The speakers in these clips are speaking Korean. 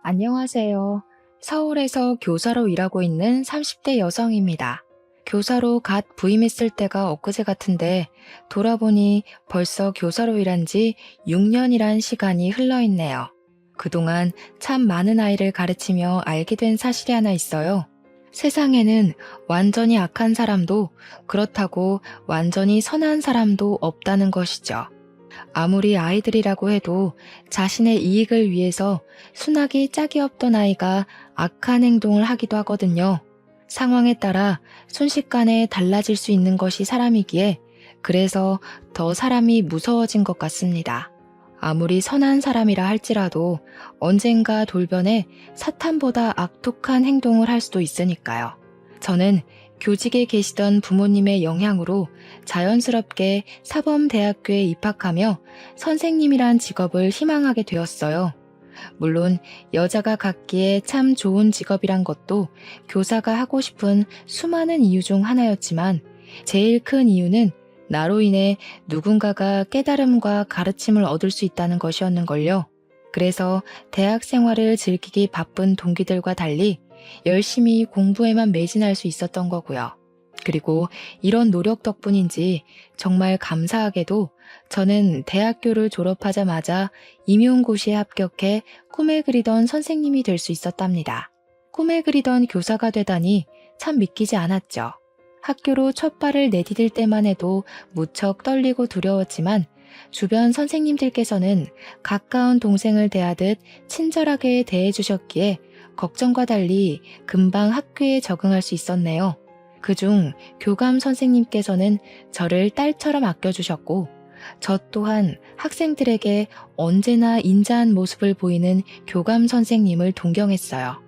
안녕하세요. 서울에서 교사로 일하고 있는 30대 여성입니다. 교사로 갓 부임했을 때가 엊그제 같은데 돌아보니 벌써 교사로 일한 지 6년이란 시간이 흘러 있네요. 그동안 참 많은 아이를 가르치며 알게 된 사실이 하나 있어요. 세상에는 완전히 악한 사람도 그렇다고 완전히 선한 사람도 없다는 것이죠. 아무리 아이들이라고 해도 자신의 이익을 위해서 순하기 짝이 없던 아이가 악한 행동을 하기도 하거든요. 상황에 따라 순식간에 달라질 수 있는 것이 사람이기에 그래서 더 사람이 무서워진 것 같습니다. 아무리 선한 사람이라 할지라도 언젠가 돌변해 사탄보다 악독한 행동을 할 수도 있으니까요. 저는 교직에 계시던 부모님의 영향으로 자연스럽게 사범대학교에 입학하며 선생님이란 직업을 희망하게 되었어요. 물론 여자가 갖기에 참 좋은 직업이란 것도 교사가 하고 싶은 수많은 이유 중 하나였지만 제일 큰 이유는 나로 인해 누군가가 깨달음과 가르침을 얻을 수 있다는 것이었는걸요. 그래서 대학 생활을 즐기기 바쁜 동기들과 달리 열심히 공부에만 매진할 수 있었던 거고요. 그리고 이런 노력 덕분인지 정말 감사하게도 저는 대학교를 졸업하자마자 임용고시에 합격해 꿈에 그리던 선생님이 될 수 있었답니다. 꿈에 그리던 교사가 되다니 참 믿기지 않았죠. 학교로 첫 발을 내디딜 때만 해도 무척 떨리고 두려웠지만 주변 선생님들께서는 가까운 동생을 대하듯 친절하게 대해주셨기에 걱정과 달리 금방 학교에 적응할 수 있었네요. 그중 교감 선생님께서는 저를 딸처럼 아껴주셨고 저 또한 학생들에게 언제나 인자한 모습을 보이는 교감 선생님을 동경했어요.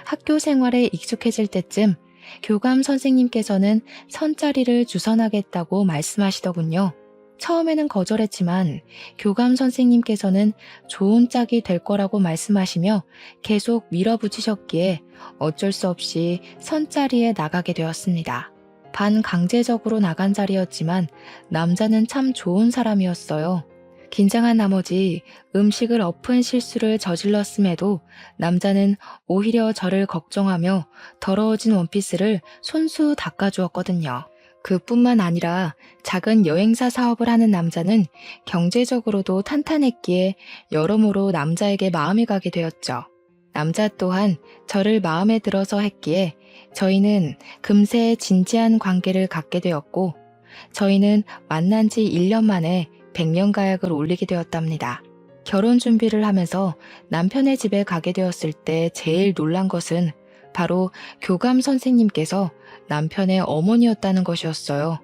학교 생활에 익숙해질 때쯤 교감 선생님께서는 선자리를 주선하겠다고 말씀하시더군요. 처음에는 거절했지만 교감 선생님께서는 좋은 짝이 될 거라고 말씀하시며 계속 밀어붙이셨기에 어쩔 수 없이 선자리에 나가게 되었습니다. 반강제적으로 나간 자리였지만 남자는 참 좋은 사람이었어요. 긴장한 나머지 음식을 엎은 실수를 저질렀음에도 남자는 오히려 저를 걱정하며 더러워진 원피스를 손수 닦아주었거든요. 그뿐만 아니라 작은 여행사 사업을 하는 남자는 경제적으로도 탄탄했기에 여러모로 남자에게 마음이 가게 되었죠. 남자 또한 저를 마음에 들어서 했기에 저희는 금세 진지한 관계를 갖게 되었고 저희는 만난 지 1년 만에 백년가약을 올리게 되었답니다. 결혼 준비를 하면서 남편의 집에 가게 되었을 때 제일 놀란 것은 바로 교감 선생님께서 남편의 어머니였다는 것이었어요.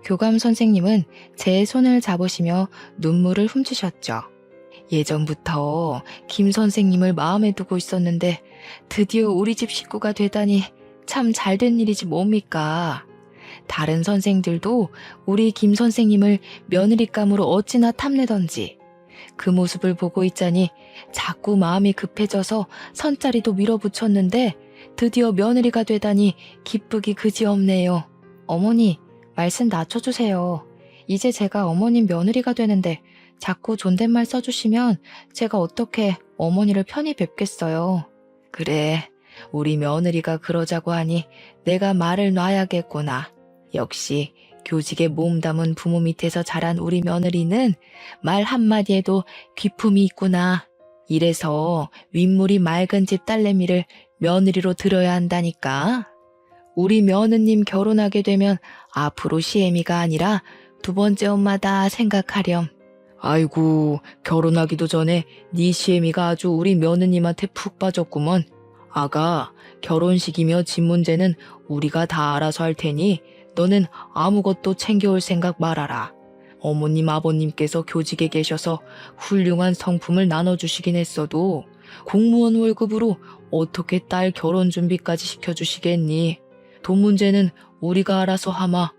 교감 선생님은 제 손을 잡으시며 눈물을 훔치셨죠. 예전부터 김 선생님을 마음에 두고 있었는데 드디어 우리 집 식구가 되다니 참 잘된 일이지 뭡니까? 다른 선생들도 우리 김 선생님을 며느리감으로 어찌나 탐내던지 그 모습을 보고 있자니 자꾸 마음이 급해져서 선자리도 밀어붙였는데 드디어 며느리가 되다니 기쁘기 그지없네요. 어머니, 말씀 낮춰주세요. 이제 제가 어머님 며느리가 되는데 자꾸 존댓말 써주시면 제가 어떻게 어머니를 편히 뵙겠어요. 그래, 우리 며느리가 그러자고 하니 내가 말을 놔야겠구나. 역시 교직에 몸담은 부모 밑에서 자란 우리 며느리는 말 한마디에도 귀품이 있구나. 이래서 윗물이 맑은 집 딸내미를 며느리로 들어야 한다니까. 우리 며느님 결혼하게 되면 앞으로 시애미가 아니라 두 번째 엄마다 생각하렴. 아이고, 결혼하기도 전에 네 시애미가 아주 우리 며느님한테 푹 빠졌구먼. 아가, 결혼식이며 집 문제는 우리가 다 알아서 할 테니 너는 아무것도 챙겨올 생각 말아라. 어머님 아버님께서 교직에 계셔서 훌륭한 성품을 나눠주시긴 했어도 공무원 월급으로 어떻게 딸 결혼 준비까지 시켜주시겠니? 돈 문제는 우리가 알아서 하마.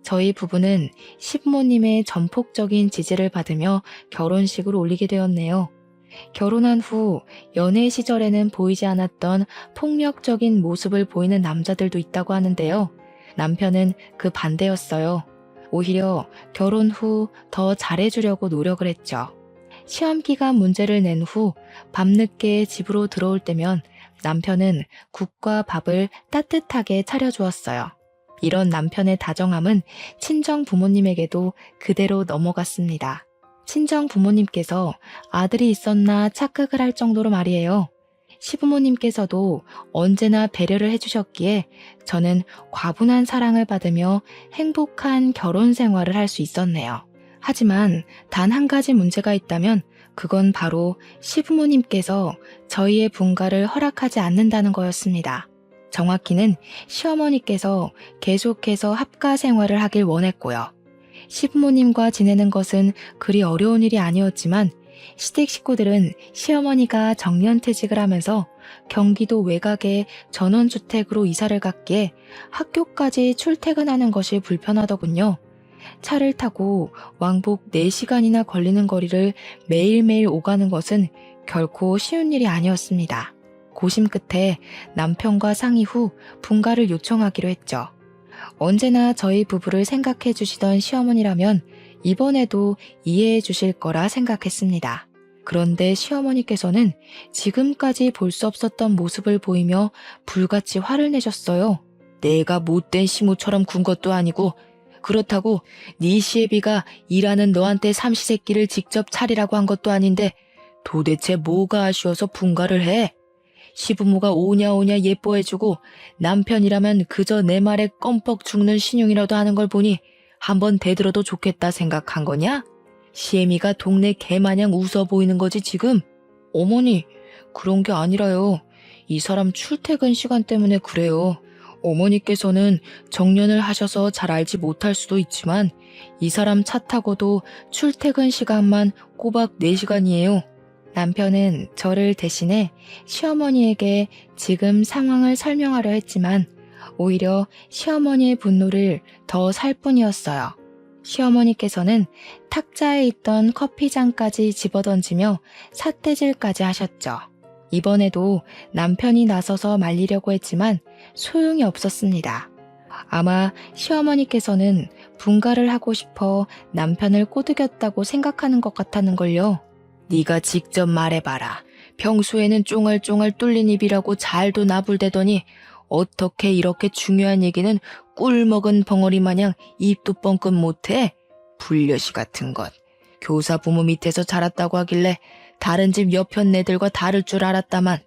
저희 부부는 시부모님의 전폭적인 지지를 받으며 결혼식을 올리게 되었네요. 결혼한 후 연애 시절에는 보이지 않았던 폭력적인 모습을 보이는 남자들도 있다고 하는데요. 남편은 그 반대였어요. 오히려 결혼 후 더 잘해주려고 노력을 했죠. 시험 기간 문제를 낸 후 밤늦게 집으로 들어올 때면 남편은 국과 밥을 따뜻하게 차려주었어요. 이런 남편의 다정함은 친정 부모님에게도 그대로 넘어갔습니다. 친정 부모님께서 아들이 있었나 착각을 할 정도로 말이에요. 시부모님께서도 언제나 배려를 해주셨기에 저는 과분한 사랑을 받으며 행복한 결혼 생활을 할 수 있었네요. 하지만 단 한 가지 문제가 있다면 그건 바로 시부모님께서 저희의 분가를 허락하지 않는다는 거였습니다. 정확히는 시어머니께서 계속해서 합가 생활을 하길 원했고요. 시부모님과 지내는 것은 그리 어려운 일이 아니었지만 시댁 식구들은 시어머니가 정년퇴직을 하면서 경기도 외곽의 전원주택으로 이사를 갔기에 학교까지 출퇴근하는 것이 불편하더군요. 차를 타고 왕복 4시간이나 걸리는 거리를 매일매일 오가는 것은 결코 쉬운 일이 아니었습니다. 고심 끝에 남편과 상의 후 분가를 요청하기로 했죠. 언제나 저희 부부를 생각해 주시던 시어머니라면 이번에도 이해해 주실 거라 생각했습니다. 그런데 시어머니께서는 지금까지 볼 수 없었던 모습을 보이며 불같이 화를 내셨어요. 내가 못된 시무처럼 군 것도 아니고 그렇다고 네 시애비가 일하는 너한테 삼시세끼를 직접 차리라고 한 것도 아닌데 도대체 뭐가 아쉬워서 분가를 해? 시부모가 오냐오냐 예뻐해주고 남편이라면 그저 내 말에 껌뻑 죽는 신용이라도 하는 걸 보니 한번 대들어도 좋겠다 생각한 거냐? 시애미가 동네 개마냥 웃어 보이는 거지 지금? 어머니, 그런 게 아니라요. 이 사람 출퇴근 시간 때문에 그래요. 어머니께서는 정년을 하셔서 잘 알지 못할 수도 있지만 이 사람 차 타고도 출퇴근 시간만 꼬박 4시간이에요. 남편은 저를 대신해 시어머니에게 지금 상황을 설명하려 했지만 오히려 시어머니의 분노를 더 살 뿐이었어요. 시어머니께서는 탁자에 있던 커피잔까지 집어던지며 삿대질까지 하셨죠. 이번에도 남편이 나서서 말리려고 했지만 소용이 없었습니다. 아마 시어머니께서는 분가를 하고 싶어 남편을 꼬드겼다고 생각하는 것 같았는걸요. 네가 직접 말해봐라. 평소에는 쫑알쫑알 뚫린 입이라고 잘도 나불대더니 어떻게 이렇게 중요한 얘기는 꿀 먹은 벙어리 마냥 입도 뻥끗 못해? 불려시 같은 것. 교사 부모 밑에서 자랐다고 하길래 다른 집 옆편 애들과 다를 줄 알았다만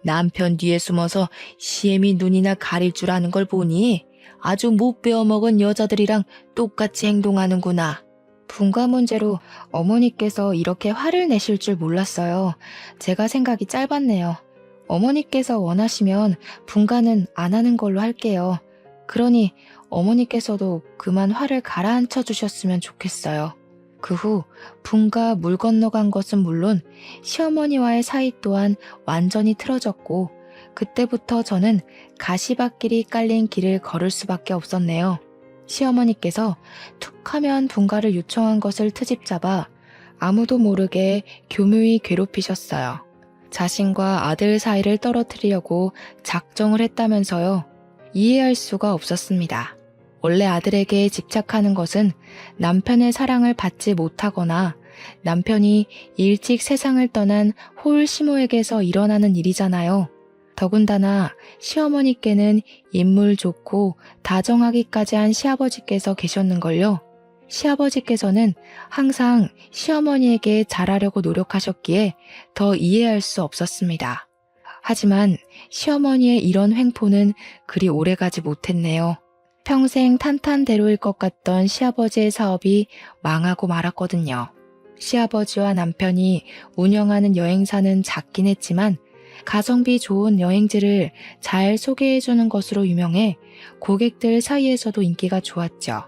남편 뒤에 숨어서 시애미 눈이나 가릴 줄 아는 걸 보니 아주 못 배워먹은 여자들이랑 똑같이 행동하는구나. 분가 문제로 어머니께서 이렇게 화를 내실 줄 몰랐어요. 제가 생각이 짧았네요. 어머니께서 원하시면 분가는 안 하는 걸로 할게요. 그러니 어머니께서도 그만 화를 가라앉혀 주셨으면 좋겠어요. 그 후 분가 물 건너간 것은 물론 시어머니와의 사이 또한 완전히 틀어졌고 그때부터 저는 가시밭길이 깔린 길을 걸을 수밖에 없었네요. 시어머니께서 툭하면 분가를 요청한 것을 트집잡아 아무도 모르게 교묘히 괴롭히셨어요. 자신과 아들 사이를 떨어뜨리려고 작정을 했다면서요. 이해할 수가 없었습니다. 원래 아들에게 집착하는 것은 남편의 사랑을 받지 못하거나 남편이 일찍 세상을 떠난 홀시모에게서 일어나는 일이잖아요. 더군다나 시어머니께는 인물 좋고 다정하기까지 한 시아버지께서 계셨는걸요. 시아버지께서는 항상 시어머니에게 잘하려고 노력하셨기에 더 이해할 수 없었습니다. 하지만 시어머니의 이런 횡포는 그리 오래가지 못했네요. 평생 탄탄대로일 것 같던 시아버지의 사업이 망하고 말았거든요. 시아버지와 남편이 운영하는 여행사는 작긴 했지만 가성비 좋은 여행지를 잘 소개해주는 것으로 유명해 고객들 사이에서도 인기가 좋았죠.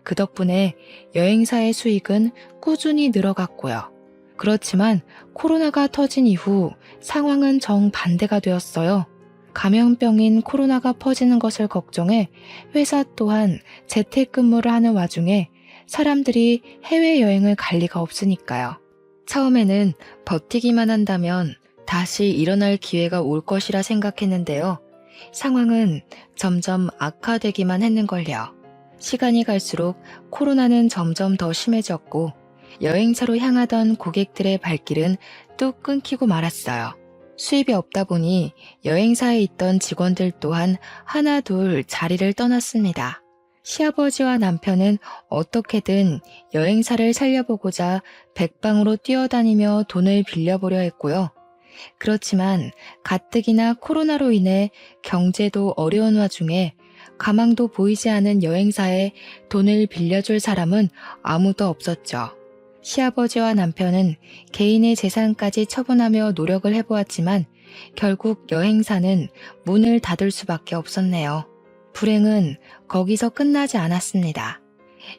그 덕분에 여행사의 수익은 꾸준히 늘어갔고요. 그렇지만 코로나가 터진 이후 상황은 정반대가 되었어요. 감염병인 코로나가 퍼지는 것을 걱정해 회사 또한 재택근무를 하는 와중에 사람들이 해외여행을 갈 리가 없으니까요. 처음에는 버티기만 한다면 다시 일어날 기회가 올 것이라 생각했는데요. 상황은 점점 악화되기만 했는걸요. 시간이 갈수록 코로나는 점점 더 심해졌고 여행사로 향하던 고객들의 발길은 뚝 끊기고 말았어요. 수입이 없다 보니 여행사에 있던 직원들 또한 하나 둘 자리를 떠났습니다. 시아버지와 남편은 어떻게든 여행사를 살려보고자 백방으로 뛰어다니며 돈을 빌려보려 했고요. 그렇지만 가뜩이나 코로나로 인해 경제도 어려운 와중에 가망도 보이지 않은 여행사에 돈을 빌려줄 사람은 아무도 없었죠. 시아버지와 남편은 개인의 재산까지 처분하며 노력을 해보았지만 결국 여행사는 문을 닫을 수밖에 없었네요. 불행은 거기서 끝나지 않았습니다.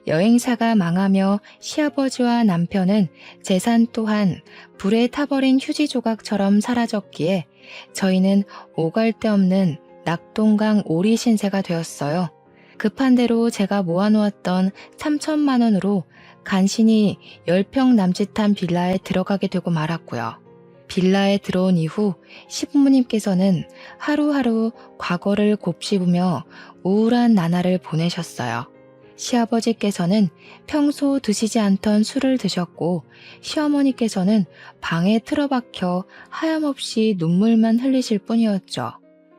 여행사가 망하며 시아버지와 남편은 재산 또한 불에 타버린 휴지 조각처럼 사라졌기에 저희는 오갈 데 없는 낙동강 오리 신세가 되었어요. 급한 대로 제가 모아놓았던 3천만 원으로 간신히 10평 남짓한 빌라에 들어가게 되고 말았고요. 빌라에 들어온 이후 시부모님께서는 하루하루 과거를 곱씹으며 우울한 나날을 보내셨어요. 시아버지께서는 평소 드시지 않던 술을 드셨고 시어머니께서는 방에 틀어박혀 하염없이 눈물만 흘리실 뿐이었죠.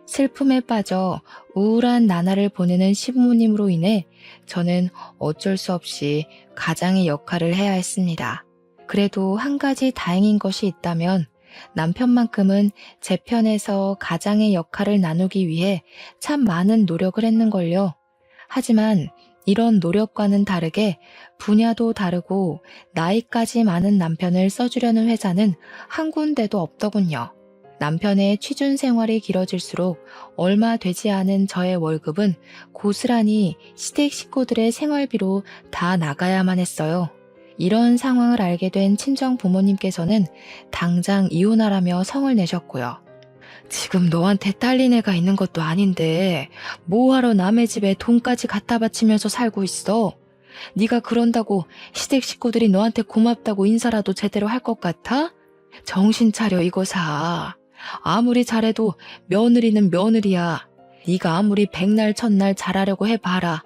슬픔에 빠져 우울한 나날을 보내는 시부모님으로 인해 저는 어쩔 수 없이 가장의 역할을 해야 했습니다. 그래도 한 가지 다행인 것이 있다면 남편만큼은 제 편에서 가장의 역할을 나누기 위해 참 많은 노력을 했는걸요. 하지만 이런 노력과는 다르게 분야도 다르고 나이까지 많은 남편을 써주려는 회사는 한 군데도 없더군요. 남편의 취준 생활이 길어질수록 얼마 되지 않은 저의 월급은 고스란히 시댁 식구들의 생활비로 다 나가야만 했어요. 이런 상황을 알게 된 친정 부모님께서는 당장 이혼하라며 성을 내셨고요. 지금 너한테 딸린 애가 있는 것도 아닌데 뭐하러 남의 집에 돈까지 갖다 바치면서 살고 있어? 네가 그런다고 시댁 식구들이 너한테 고맙다고 인사라도 제대로 할 것 같아? 정신 차려 이거사. 아무리 잘해도 며느리는 며느리야. 네가 아무리 백날 첫날 잘하려고 해봐라.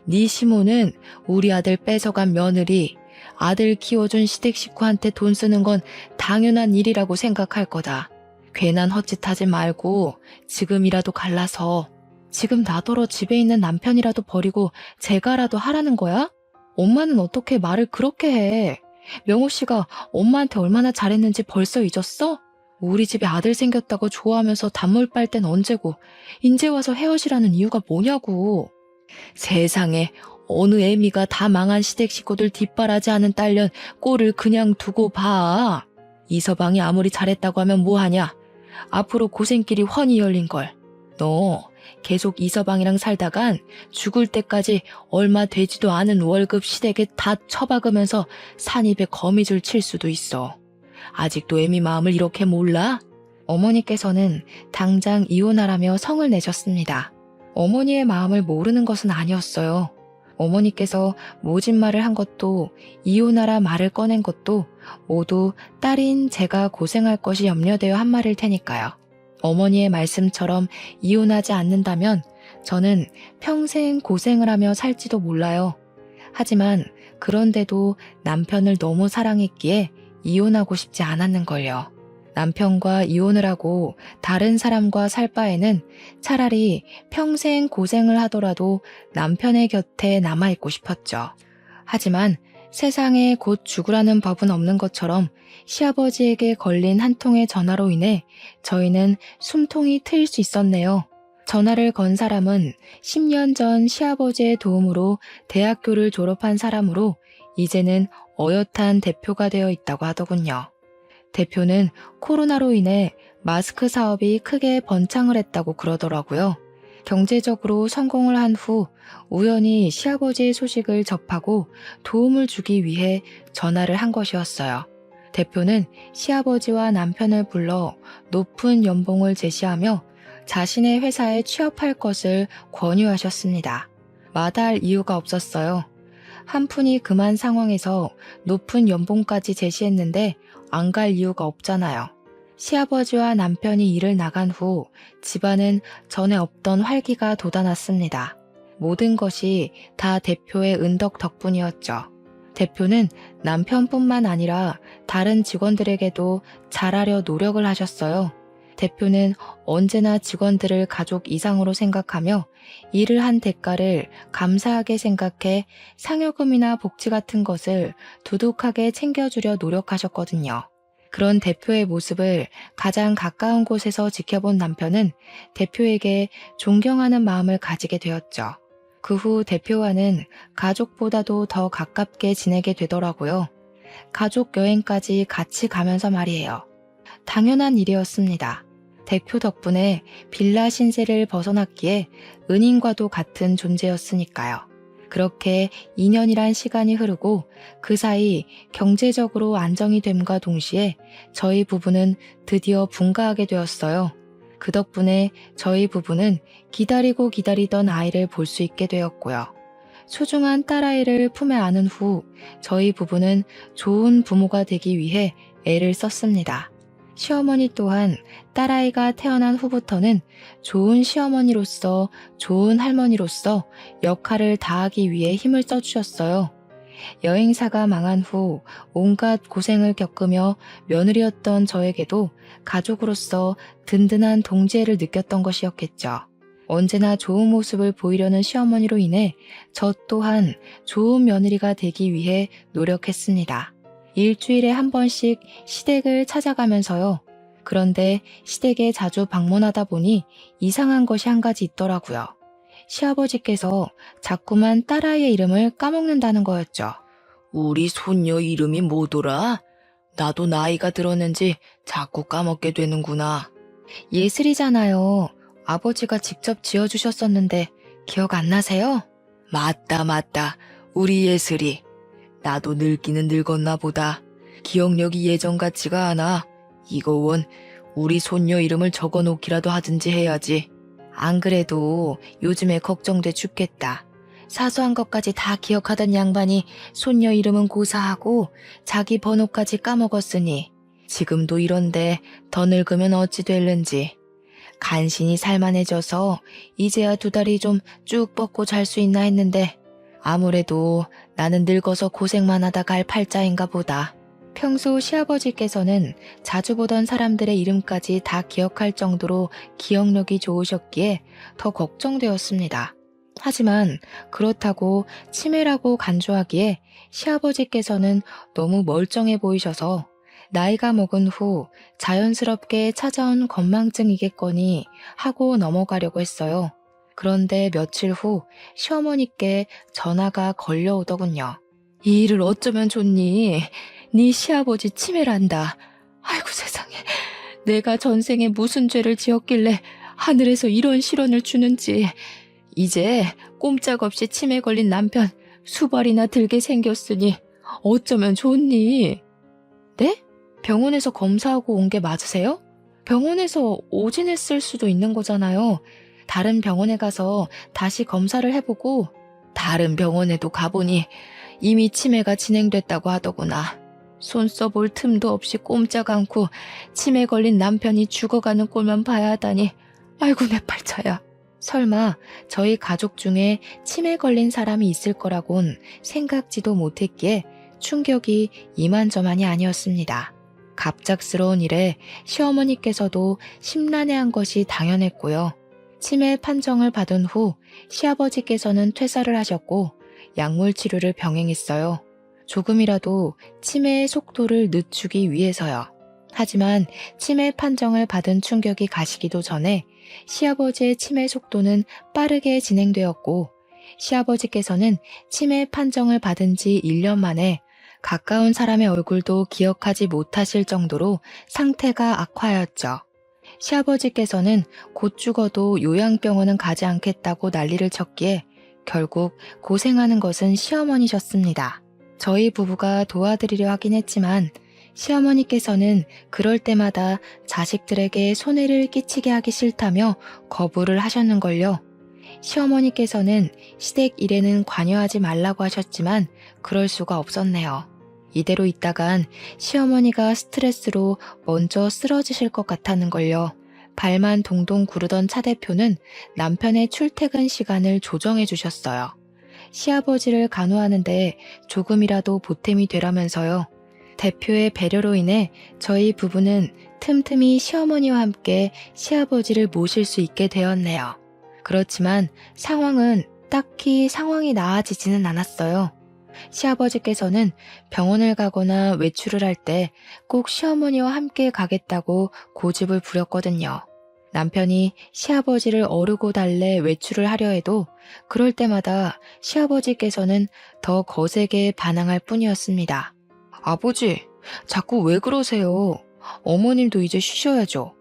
네 시모는 우리 아들 뺏어간 며느리, 아들 키워준 시댁 식구한테 돈 쓰는 건 당연한 일이라고 생각할 거다. 괜한 헛짓하지 말고 지금이라도 갈라서 지금 나더러 집에 있는 남편이라도 버리고 제가라도 하라는 거야? 엄마는 어떻게 말을 그렇게 해? 명호 씨가 엄마한테 얼마나 잘했는지 벌써 잊었어? 우리 집에 아들 생겼다고 좋아하면서 단물 빨 땐 언제고 인제 와서 헤어지라는 이유가 뭐냐고. 세상에 어느 애미가 다 망한 시댁 식구들 뒷바라지 하는 딸년 꼴을 그냥 두고 봐. 이서방이 아무리 잘했다고 하면 뭐하냐. 앞으로 고생길이 훤히 열린걸. 너 계속 이서방이랑 살다간 죽을 때까지 얼마 되지도 않은 월급 시댁에 다 처박으면서 산입에 거미줄 칠 수도 있어. 아직도 애미 마음을 이렇게 몰라? 어머니께서는 당장 이혼하라며 성을 내셨습니다. 어머니의 마음을 모르는 것은 아니었어요. 어머니께서 모진 말을 한 것도 이혼하라 말을 꺼낸 것도 모두 딸인 제가 고생할 것이 염려되어 한 말일 테니까요. 어머니의 말씀처럼 이혼하지 않는다면 저는 평생 고생을 하며 살지도 몰라요. 하지만 그런데도 남편을 너무 사랑했기에 이혼하고 싶지 않았는걸요. 남편과 이혼을 하고 다른 사람과 살 바에는 차라리 평생 고생을 하더라도 남편의 곁에 남아있고 싶었죠. 하지만 세상에 곧 죽으라는 법은 없는 것처럼 시아버지에게 걸린 한 통의 전화로 인해 저희는 숨통이 트일 수 있었네요. 전화를 건 사람은 10년 전 시아버지의 도움으로 대학교를 졸업한 사람으로 이제는 어엿한 대표가 되어 있다고 하더군요. 대표는 코로나로 인해 마스크 사업이 크게 번창을 했다고 그러더라고요. 경제적으로 성공을 한 후 우연히 시아버지의 소식을 접하고 도움을 주기 위해 전화를 한 것이었어요. 대표는 시아버지와 남편을 불러 높은 연봉을 제시하며 자신의 회사에 취업할 것을 권유하셨습니다. 마다할 이유가 없었어요. 한 푼이 금한 상황에서 높은 연봉까지 제시했는데 안 갈 이유가 없잖아요. 시아버지와 남편이 일을 나간 후 집안은 전에 없던 활기가 돋아났습니다. 모든 것이 다 대표의 은덕 덕분이었죠. 대표는 남편뿐만 아니라 다른 직원들에게도 잘하려 노력을 하셨어요. 대표는 언제나 직원들을 가족 이상으로 생각하며 일을 한 대가를 감사하게 생각해 상여금이나 복지 같은 것을 두둑하게 챙겨주려 노력하셨거든요. 그런 대표의 모습을 가장 가까운 곳에서 지켜본 남편은 대표에게 존경하는 마음을 가지게 되었죠. 그 후 대표와는 가족보다도 더 가깝게 지내게 되더라고요. 가족 여행까지 같이 가면서 말이에요. 당연한 일이었습니다. 대표 덕분에 빌라 신세를 벗어났기에 은인과도 같은 존재였으니까요. 그렇게 2년이란 시간이 흐르고 그 사이 경제적으로 안정이 됨과 동시에 저희 부부는 드디어 분가하게 되었어요. 그 덕분에 저희 부부는 기다리고 기다리던 아이를 볼 수 있게 되었고요. 소중한 딸아이를 품에 안은 후 저희 부부는 좋은 부모가 되기 위해 애를 썼습니다. 시어머니 또한 딸아이가 태어난 후부터는 좋은 시어머니로서, 좋은 할머니로서 역할을 다하기 위해 힘을 써주셨어요. 여행사가 망한 후 온갖 고생을 겪으며 며느리였던 저에게도 가족으로서 든든한 동지애를 느꼈던 것이었겠죠. 언제나 좋은 모습을 보이려는 시어머니로 인해 저 또한 좋은 며느리가 되기 위해 노력했습니다. 일주일에 한 번씩 시댁을 찾아가면서요. 그런데 시댁에 자주 방문하다 보니 이상한 것이 한 가지 있더라고요. 시아버지께서 자꾸만 딸아이의 이름을 까먹는다는 거였죠. 우리 손녀 이름이 뭐더라? 나도 나이가 들었는지 자꾸 까먹게 되는구나. 예슬이잖아요. 아버지가 직접 지어주셨었는데 기억 안 나세요? 맞다. 우리 예슬이. 나도 늙기는 늙었나 보다. 기억력이 예전 같지가 않아. 이거 원 우리 손녀 이름을 적어놓기라도 하든지 해야지. 안 그래도 요즘에 걱정돼 죽겠다. 사소한 것까지 다 기억하던 양반이 손녀 이름은 고사하고 자기 번호까지 까먹었으니 지금도 이런데 더 늙으면 어찌 될는지. 간신히 살만해져서 이제야 두 다리 좀 쭉 뻗고 잘 수 있나 했는데 아무래도 나는 늙어서 고생만 하다 갈 팔자인가 보다. 평소 시아버지께서는 자주 보던 사람들의 이름까지 다 기억할 정도로 기억력이 좋으셨기에 더 걱정되었습니다. 하지만 그렇다고 치매라고 간주하기에 시아버지께서는 너무 멀쩡해 보이셔서 나이가 먹은 후 자연스럽게 찾아온 건망증이겠거니 하고 넘어가려고 했어요. 그런데 며칠 후 시어머니께 전화가 걸려오더군요. 이 일을 어쩌면 좋니? 네 시아버지 치매란다. 아이고 세상에. 내가 전생에 무슨 죄를 지었길래 하늘에서 이런 실언을 주는지. 이제 꼼짝없이 치매 걸린 남편 수발이나 들게 생겼으니 어쩌면 좋니? 네? 병원에서 검사하고 온 게 맞으세요? 병원에서 오진했을 수도 있는 거잖아요. 다른 병원에 가서 다시 검사를 해보고 다른 병원에도 가보니 이미 치매가 진행됐다고 하더구나. 손 써볼 틈도 없이 꼼짝 않고 치매 걸린 남편이 죽어가는 꼴만 봐야 하다니 아이고 내 팔자야. 설마 저희 가족 중에 치매 걸린 사람이 있을 거라곤 생각지도 못했기에 충격이 이만저만이 아니었습니다. 갑작스러운 일에 시어머니께서도 심란해한 것이 당연했고요. 치매 판정을 받은 후 시아버지께서는 퇴사를 하셨고 약물 치료를 병행했어요. 조금이라도 치매의 속도를 늦추기 위해서요. 하지만 치매 판정을 받은 충격이 가시기도 전에 시아버지의 치매 속도는 빠르게 진행되었고 시아버지께서는 치매 판정을 받은 지 1년 만에 가까운 사람의 얼굴도 기억하지 못하실 정도로 상태가 악화하였죠. 시아버지께서는 곧 죽어도 요양병원은 가지 않겠다고 난리를 쳤기에 결국 고생하는 것은 시어머니셨습니다. 저희 부부가 도와드리려 하긴 했지만 시어머니께서는 그럴 때마다 자식들에게 손해를 끼치게 하기 싫다며 거부를 하셨는걸요. 시어머니께서는 시댁 일에는 관여하지 말라고 하셨지만 그럴 수가 없었네요. 이대로 있다간 시어머니가 스트레스로 먼저 쓰러지실 것 같았는걸요. 발만 동동 구르던 차 대표는 남편의 출퇴근 시간을 조정해 주셨어요. 시아버지를 간호하는데 조금이라도 보탬이 되라면서요. 대표의 배려로 인해 저희 부부는 틈틈이 시어머니와 함께 시아버지를 모실 수 있게 되었네요. 그렇지만 상황이 나아지지는 않았어요. 시아버지께서는 병원을 가거나 외출을 할 때 꼭 시어머니와 함께 가겠다고 고집을 부렸거든요. 남편이 시아버지를 어르고 달래 외출을 하려 해도 그럴 때마다 시아버지께서는 더 거세게 반항할 뿐이었습니다. 아버지, 자꾸 왜 그러세요? 어머님도 이제 쉬셔야죠.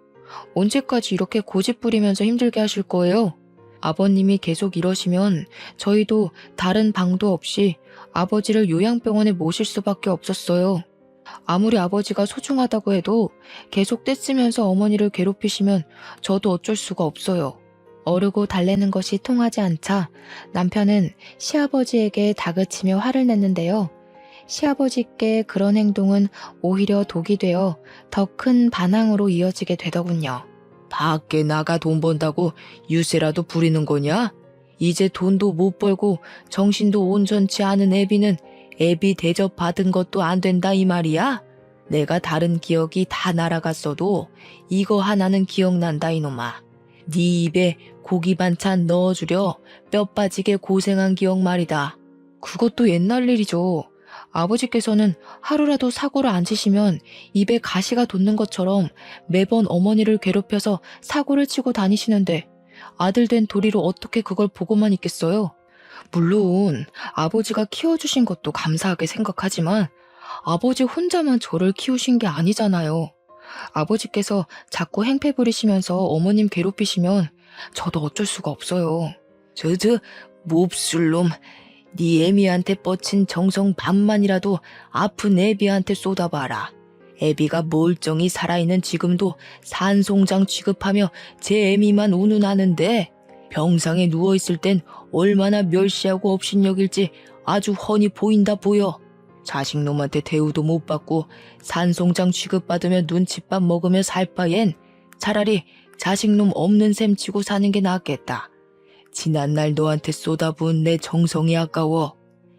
언제까지 이렇게 고집 부리면서 힘들게 하실 거예요? 아버님이 계속 이러시면 저희도 다른 방도 없이 아버지를 요양병원에 모실 수밖에 없었어요. 아무리 아버지가 소중하다고 해도 계속 떼쓰면서 어머니를 괴롭히시면 저도 어쩔 수가 없어요. 어르고 달래는 것이 통하지 않자 남편은 시아버지에게 다그치며 화를 냈는데요. 시아버지께 그런 행동은 오히려 독이 되어 더 큰 반항으로 이어지게 되더군요. 밖에 나가 돈 번다고 유세라도 부리는 거냐? 이제 돈도 못 벌고 정신도 온전치 않은 애비는 애비 대접 받은 것도 안 된다 이 말이야? 내가 다른 기억이 다 날아갔어도 이거 하나는 기억난다 이놈아. 네 입에 고기 반찬 넣어주려 뼈 빠지게 고생한 기억 말이다. 그것도 옛날 일이죠. 아버지께서는 하루라도 사고를 안 치시면 입에 가시가 돋는 것처럼 매번 어머니를 괴롭혀서 사고를 치고 다니시는데 아들 된 도리로 어떻게 그걸 보고만 있겠어요? 물론 아버지가 키워주신 것도 감사하게 생각하지만 아버지 혼자만 저를 키우신 게 아니잖아요. 아버지께서 자꾸 행패 부리시면서 어머님 괴롭히시면 저도 어쩔 수가 없어요. 저 몹쓸 놈. 네 애미한테 뻗친 정성 반만이라도 아픈 애비한테 쏟아봐라. 애비가 멀쩡히 살아있는 지금도 산송장 취급하며 제 애미만 운운하는데 병상에 누워있을 땐 얼마나 멸시하고 업신여길지 아주 훤히 보인다 보여. 자식놈한테 대우도 못 받고 산송장 취급받으며 눈칫밥 먹으며 살 바엔 차라리 자식놈 없는 셈 치고 사는 게 낫겠다. 지난날 너한테 쏟아부은 내 정성이 아까워.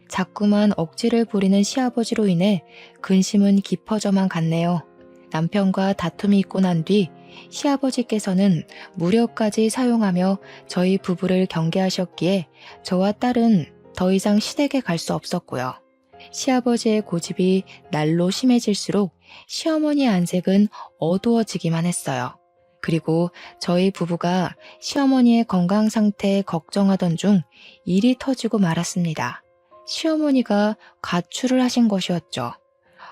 자꾸만 억지를 부리는 시아버지로 인해 근심은 깊어져만 갔네요. 남편과 다툼이 있고 난 뒤 시아버지께서는 무력까지 사용하며 저희 부부를 경계하셨기에 저와 딸은 더 이상 시댁에 갈 수 없었고요. 시아버지의 고집이 날로 심해질수록 시어머니의 안색은 어두워지기만 했어요. 그리고 저희 부부가 시어머니의 건강 상태에 걱정하던 중 일이 터지고 말았습니다. 시어머니가 가출을 하신 것이었죠.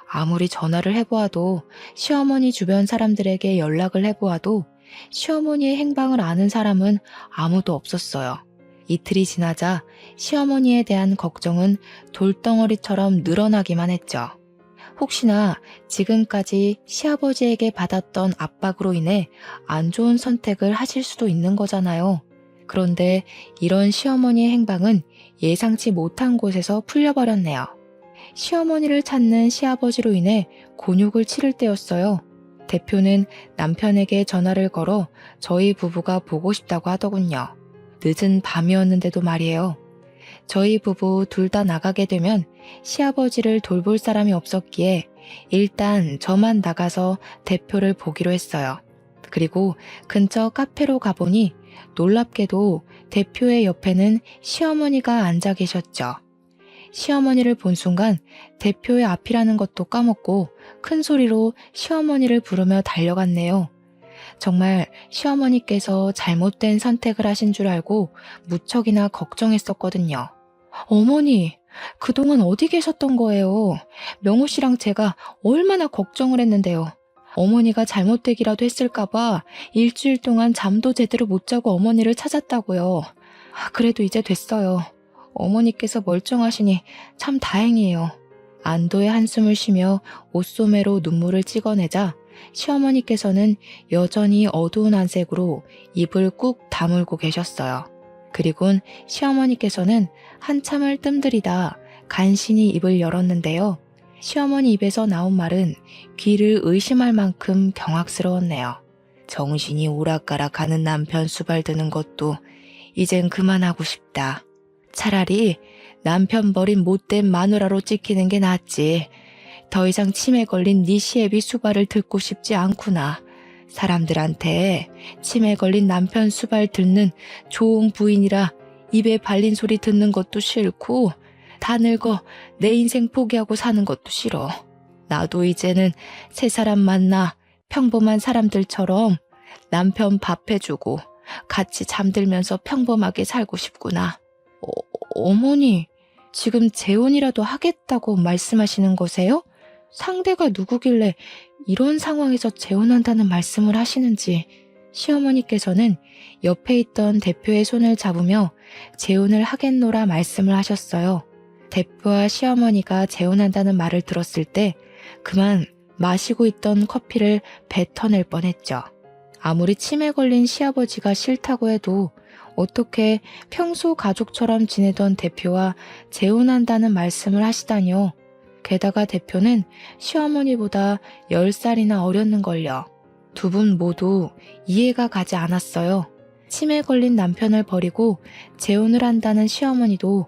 아무리 전화를 해보아도 시어머니 주변 사람들에게 연락을 해보아도 시어머니의 행방을 아는 사람은 아무도 없었어요. 이틀이 지나자 시어머니에 대한 걱정은 돌덩어리처럼 늘어나기만 했죠. 혹시나 지금까지 시아버지에게 받았던 압박으로 인해 안 좋은 선택을 하실 수도 있는 거잖아요. 그런데 이런 시어머니의 행방은 예상치 못한 곳에서 풀려버렸네요. 시어머니를 찾는 시아버지로 인해 곤욕을 치를 때였어요. 대표는 남편에게 전화를 걸어 저희 부부가 보고 싶다고 하더군요. 늦은 밤이었는데도 말이에요. 저희 부부 둘 다 나가게 되면 시아버지를 돌볼 사람이 없었기에 일단 저만 나가서 대표를 보기로 했어요. 그리고 근처 카페로 가보니 놀랍게도 대표의 옆에는 시어머니가 앉아 계셨죠. 시어머니를 본 순간 대표의 앞이라는 것도 까먹고 큰 소리로 시어머니를 부르며 달려갔네요. 정말 시어머니께서 잘못된 선택을 하신 줄 알고 무척이나 걱정했었거든요. 어머니, 그동안 어디 계셨던 거예요? 명호 씨랑 제가 얼마나 걱정을 했는데요. 어머니가 잘못되기라도 했을까봐 일주일 동안 잠도 제대로 못 자고 어머니를 찾았다고요. 그래도 이제 됐어요. 어머니께서 멀쩡하시니 참 다행이에요. 안도의 한숨을 쉬며 옷소매로 눈물을 찍어내자 시어머니께서는 여전히 어두운 안색으로 입을 꾹 다물고 계셨어요. 그리곤 시어머니께서는 한참을 뜸들이다 간신히 입을 열었는데요. 시어머니 입에서 나온 말은 귀를 의심할 만큼 경악스러웠네요. 정신이 오락가락하는 남편 수발드는 것도 이젠 그만하고 싶다. 차라리 남편 버린 못된 마누라로 찍히는 게 낫지. 더 이상 치매 걸린 네 시애비 수발을 듣고 싶지 않구나. 사람들한테 치매 걸린 남편 수발 듣는 좋은 부인이라 입에 발린 소리 듣는 것도 싫고 다 늙어 내 인생 포기하고 사는 것도 싫어. 나도 이제는 새 사람 만나 평범한 사람들처럼 남편 밥 해주고 같이 잠들면서 평범하게 살고 싶구나. 어머니, 지금 재혼이라도 하겠다고 말씀하시는 거세요? 상대가 누구길래 이런 상황에서 재혼한다는 말씀을 하시는지. 시어머니께서는 옆에 있던 대표의 손을 잡으며 재혼을 하겠노라 말씀을 하셨어요. 대표와 시어머니가 재혼한다는 말을 들었을 때 그만 마시고 있던 커피를 뱉어낼 뻔했죠. 아무리 치매 걸린 시아버지가 싫다고 해도 어떻게 평소 가족처럼 지내던 대표와 재혼한다는 말씀을 하시다니요. 게다가 대표는 시어머니보다 10살이나 어렸는걸요. 두 분 모두 이해가 가지 않았어요. 치매 걸린 남편을 버리고 재혼을 한다는 시어머니도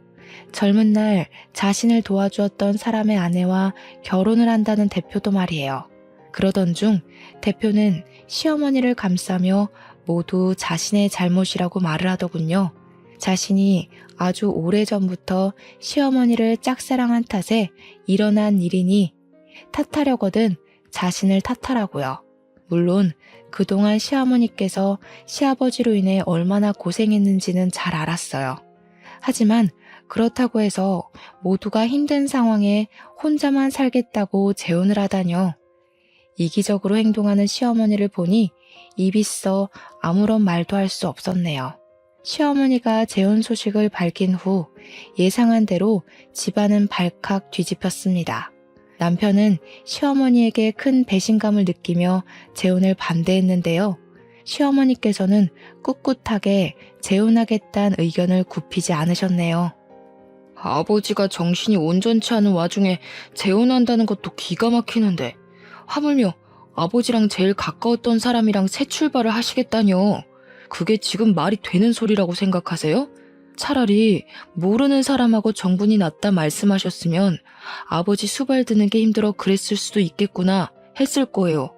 젊은 날 자신을 도와주었던 사람의 아내와 결혼을 한다는 대표도 말이에요. 그러던 중 대표는 시어머니를 감싸며 모두 자신의 잘못이라고 말을 하더군요. 자신이 아주 오래전부터 시어머니를 짝사랑한 탓에 일어난 일이니 탓하려거든 자신을 탓하라고요. 물론 그동안 시어머니께서 시아버지로 인해 얼마나 고생했는지는 잘 알았어요. 하지만 그렇다고 해서 모두가 힘든 상황에 혼자만 살겠다고 재혼을 하다뇨. 이기적으로 행동하는 시어머니를 보니 입이 써 아무런 말도 할 수 없었네요. 시어머니가 재혼 소식을 밝힌 후 예상한 대로 집안은 발칵 뒤집혔습니다. 남편은 시어머니에게 큰 배신감을 느끼며 재혼을 반대했는데요. 시어머니께서는 꿋꿋하게 재혼하겠다는 의견을 굽히지 않으셨네요. 아버지가 정신이 온전치 않은 와중에 재혼한다는 것도 기가 막히는데 하물며 아버지랑 제일 가까웠던 사람이랑 새 출발을 하시겠다뇨. 그게 지금 말이 되는 소리라고 생각하세요? 차라리 모르는 사람하고 정분이 났다 말씀하셨으면 아버지 수발 드는 게 힘들어 그랬을 수도 있겠구나 했을 거예요.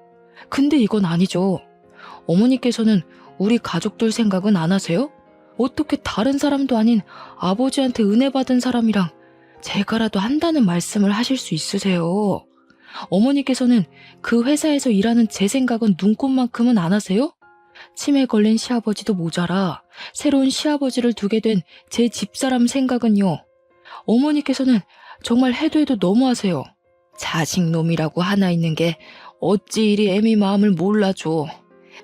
근데 이건 아니죠. 어머니께서는 우리 가족들 생각은 안 하세요? 어떻게 다른 사람도 아닌 아버지한테 은혜 받은 사람이랑 제가라도 한다는 말씀을 하실 수 있으세요? 어머니께서는 그 회사에서 일하는 제 생각은 눈꼽만큼은 안 하세요? 치매 걸린 시아버지도 모자라 새로운 시아버지를 두게 된 제 집사람 생각은요. 어머니께서는 정말 해도 해도 너무하세요. 자식놈이라고 하나 있는 게 어찌 이리 애미 마음을 몰라줘.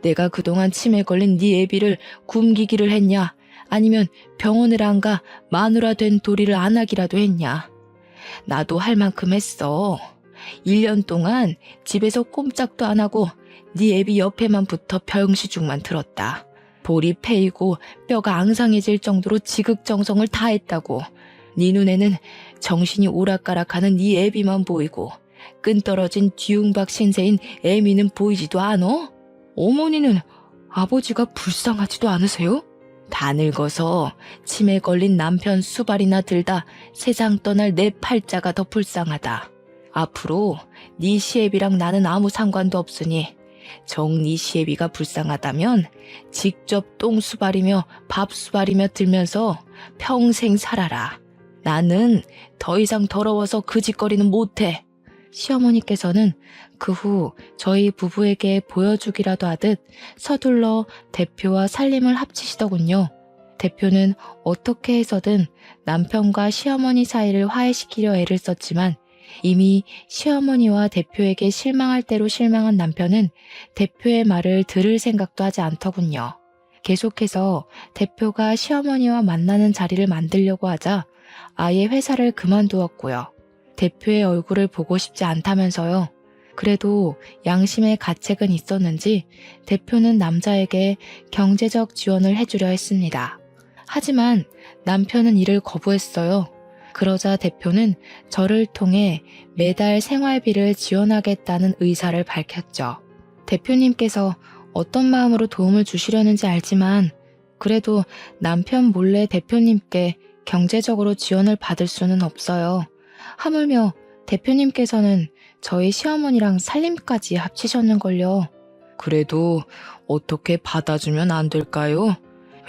내가 그동안 치매 걸린 네 애비를 굶기기를 했냐? 아니면 병원을 안 가 마누라 된 도리를 안 하기라도 했냐? 나도 할 만큼 했어. 1년 동안 집에서 꼼짝도 안 하고 네 애비 옆에만 붙어 병시중만 들었다. 볼이 패이고 뼈가 앙상해질 정도로 지극정성을 다했다고. 네 눈에는 정신이 오락가락하는 네 애비만 보이고 끈 떨어진 뒤웅박 신세인 애미는 보이지도 않어? 어머니는 아버지가 불쌍하지도 않으세요? 다 늙어서 치매 걸린 남편 수발이나 들다 세상 떠날 내 팔자가 더 불쌍하다. 앞으로 네 시애비랑 나는 아무 상관도 없으니 정 네 시애비가 불쌍하다면 직접 똥 수발이며 밥 수발이며 들면서 평생 살아라. 나는 더 이상 더러워서 그 짓거리는 못해. 시어머니께서는 그 후 저희 부부에게 보여주기라도 하듯 서둘러 대표와 살림을 합치시더군요. 대표는 어떻게 해서든 남편과 시어머니 사이를 화해시키려 애를 썼지만 이미 시어머니와 대표에게 실망할 대로 실망한 남편은 대표의 말을 들을 생각도 하지 않더군요. 계속해서 대표가 시어머니와 만나는 자리를 만들려고 하자 아예 회사를 그만두었고요. 대표의 얼굴을 보고 싶지 않다면서요. 그래도 양심의 가책은 있었는지 대표는 남자에게 경제적 지원을 해주려 했습니다. 하지만 남편은 이를 거부했어요. 그러자 대표는 저를 통해 매달 생활비를 지원하겠다는 의사를 밝혔죠. 대표님께서 어떤 마음으로 도움을 주시려는지 알지만 그래도 남편 몰래 대표님께 경제적으로 지원을 받을 수는 없어요. 하물며 대표님께서는 저희 시어머니랑 살림까지 합치셨는걸요. 그래도 어떻게 받아주면 안 될까요?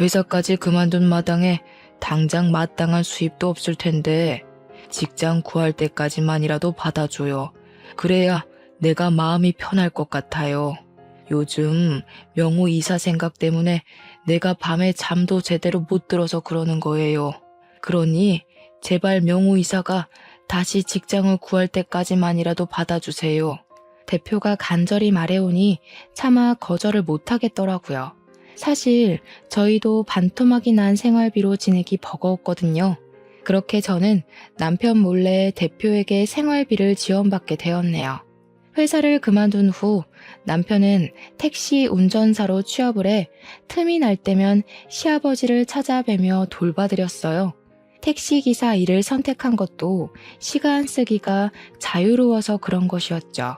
회사까지 그만둔 마당에 당장 마땅한 수입도 없을 텐데 직장 구할 때까지만이라도 받아줘요. 그래야 내가 마음이 편할 것 같아요. 요즘 명호 이사 생각 때문에 내가 밤에 잠도 제대로 못 들어서 그러는 거예요. 그러니 제발 명호 이사가 다시 직장을 구할 때까지만이라도 받아주세요. 대표가 간절히 말해오니 차마 거절을 못하겠더라고요. 사실 저희도 반토막이 난 생활비로 지내기 버거웠거든요. 그렇게 저는 남편 몰래 대표에게 생활비를 지원받게 되었네요. 회사를 그만둔 후 남편은 택시 운전사로 취업을 해 틈이 날 때면 시아버지를 찾아뵈며 돌봐드렸어요. 택시기사 일을 선택한 것도 시간 쓰기가 자유로워서 그런 것이었죠.